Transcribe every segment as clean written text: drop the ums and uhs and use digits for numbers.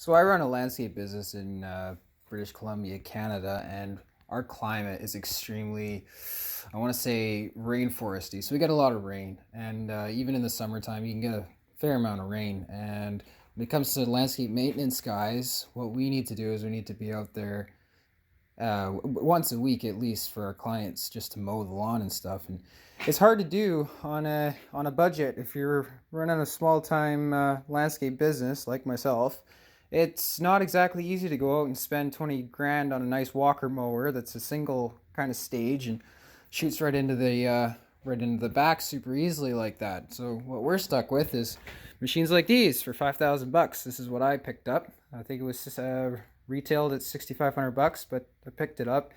So I run a landscape business in British Columbia, Canada, and our climate is extremely, I want to say, rainforesty. So we get a lot of rain, and even in the summertime, you can get a fair amount of rain. And when it comes to landscape maintenance, guys, what we need to do is we need to be out there once a week at least for our clients, just to mow the lawn and stuff. And it's hard to do on a budget if you're running a small time landscape business like myself. It's not exactly easy to go out and spend 20 grand on a nice walker mower that's a single kind of stage and shoots right into the back super easily like that. So what we're stuck with is machines like these for $5,000. This is what I picked up. I think it was retailed at $6,500, but I picked it up.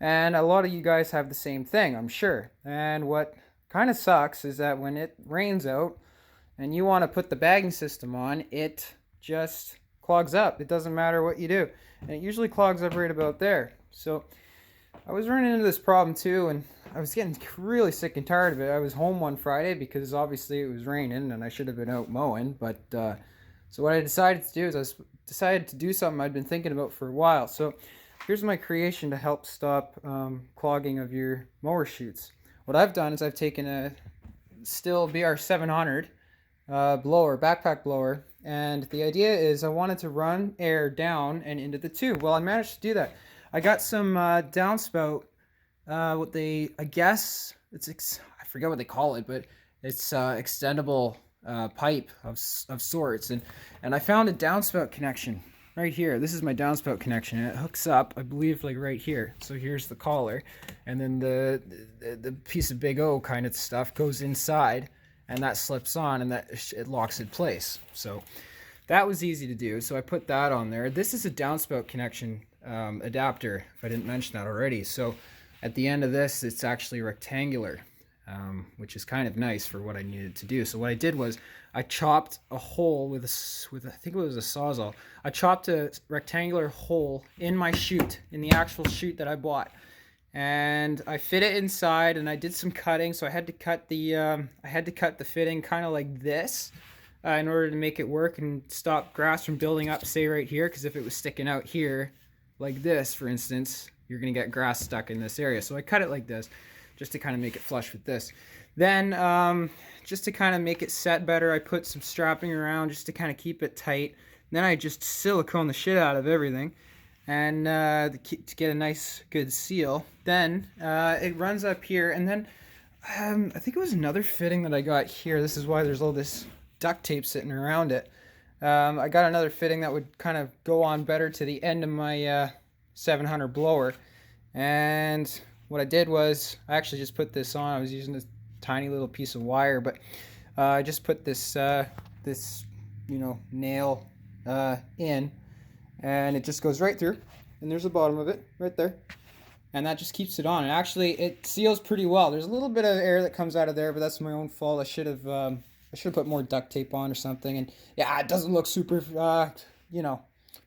And a lot of you guys have the same thing, I'm sure. And what kind of sucks is that when it rains out and you want to put the bagging system on, it just clogs up. It doesn't matter what you do. And it usually clogs up right about there. So I was running into this problem too, and I was getting really sick and tired of it. I was home one Friday because obviously it was raining and I should have been out mowing. But so what I decided to do is decided to do something I'd been thinking about for a while. So here's my creation to help stop clogging of your mower chutes. What I've done is I've taken a Stihl BR700 blower, backpack blower, and the idea is I wanted to run air down and into the tube. Well, I managed to do that. I got some downspout, I guess I forget what they call it, but it's extendable pipe of sorts, and I found a downspout connection right here. This is my downspout connection, and it hooks up, I believe, like right here. So here's the collar, and then the piece of Big O kind of stuff goes inside, and that slips on, and it locks in place. So that was easy to do. So I put that on there. This is a downspout connection adapter, if I didn't mention that already. So at the end of this, it's actually rectangular, which is kind of nice for what I needed to do. So what I did was I chopped a hole with I think it was a Sawzall. I chopped a rectangular hole in my chute, in the actual chute that I bought, and I fit it inside, and I did some cutting. So I had to cut the fitting kind of like this in order to make it work and stop grass from building up, say right here, because if it was sticking out here like this, for instance, you're gonna get grass stuck in this area. So I cut it like this just to kind of make it flush with this. Then just to kind of make it set better, I put some strapping around just to kind of keep it tight. Then I just silicone the shit out of everything, and to get a nice good seal. Then it runs up here, and then I think it was another fitting that I got here. This is why there's all this duct tape sitting around it. I got another fitting that would kind of go on better to the end of my 700 blower. And what I did was I actually just put this on. I was using this tiny little piece of wire, but I just put this nail in, and it just goes right through, and there's the bottom of it right there, and that just keeps it on. And actually it seals pretty well. There's a little bit of air that comes out of there, but that's my own fault. I should have put more duct tape on or something. And yeah, it doesn't look super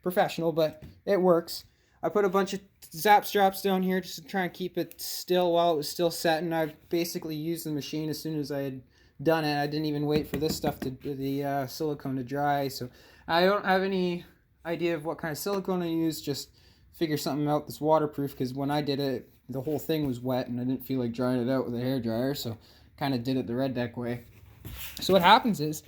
professional, but it works. I put a bunch of zap straps down here just to try and keep it still while it was still set, and I basically used the machine as soon as I had done it. I didn't even wait for this stuff the silicone to dry. So I don't have any idea of what kind of silicone I use. Just figure something out that's waterproof, because when I did it, the whole thing was wet and I didn't feel like drying it out with a hairdryer, so kind of did it the Red Deck way. So what happens is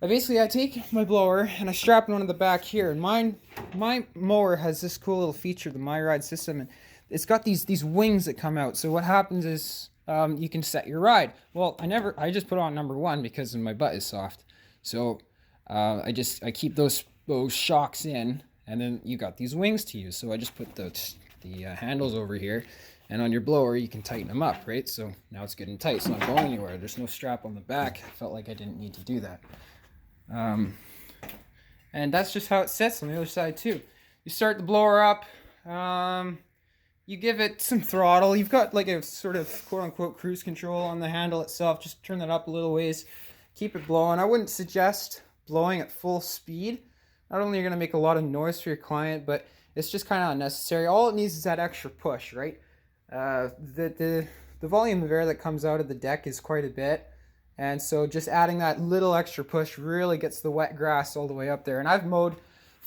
I take my blower and I strap it onto the back here, and my mower has this cool little feature, the My Ride system, and it's got these wings that come out. So what happens is you can set your ride. Well, I just put on number 1 because my butt is soft. So I keep those shocks in, and then you got these wings to use. So I just put the handles over here, and on your blower you can tighten them up, right? So now it's getting tight. It's not going anywhere. There's no strap on the back. I felt like I didn't need to do that. And that's just how it sits on the other side too. You start the blower up, you give it some throttle. You've got like a sort of quote-unquote cruise control on the handle itself. Just turn that up a little ways, keep it blowing. I wouldn't suggest blowing at full speed. Not only are you going to make a lot of noise for your client, but it's just kind of unnecessary. All it needs is that extra push, right? The volume of air that comes out of the deck is quite a bit. And so just adding that little extra push really gets the wet grass all the way up there. And I've mowed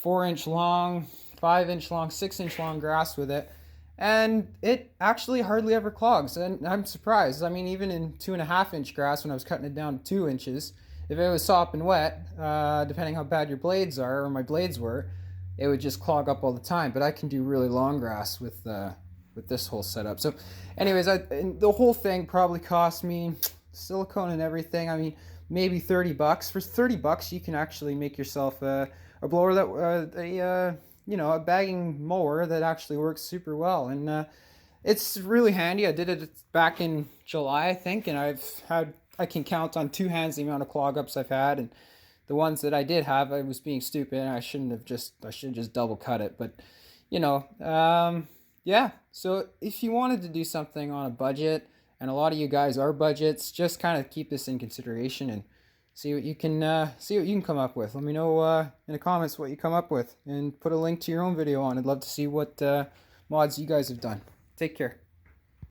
4-inch long, 5-inch long, 6-inch long grass with it, and it actually hardly ever clogs. And I'm surprised. I mean, even in 2.5-inch grass, when I was cutting it down to 2 inches, if it was soft and wet, depending how bad your blades are, or my blades were, it would just clog up all the time. But I can do really long grass with this whole setup. So, anyways, and the whole thing probably cost me silicone and everything. I mean, maybe $30. For $30, you can actually make yourself a blower that a bagging mower that actually works super well, and it's really handy. I did it back in July, I think, and I can count on two hands the amount of clog ups I've had, and the ones that I did have, I was being stupid, and I should have just double cut it, but yeah. So if you wanted to do something on a budget, and a lot of you guys are budgets, just kind of keep this in consideration and see what you can come up with. Let me know in the comments what you come up with, and put a link to your own video on. I'd love to see what mods you guys have done. Take care.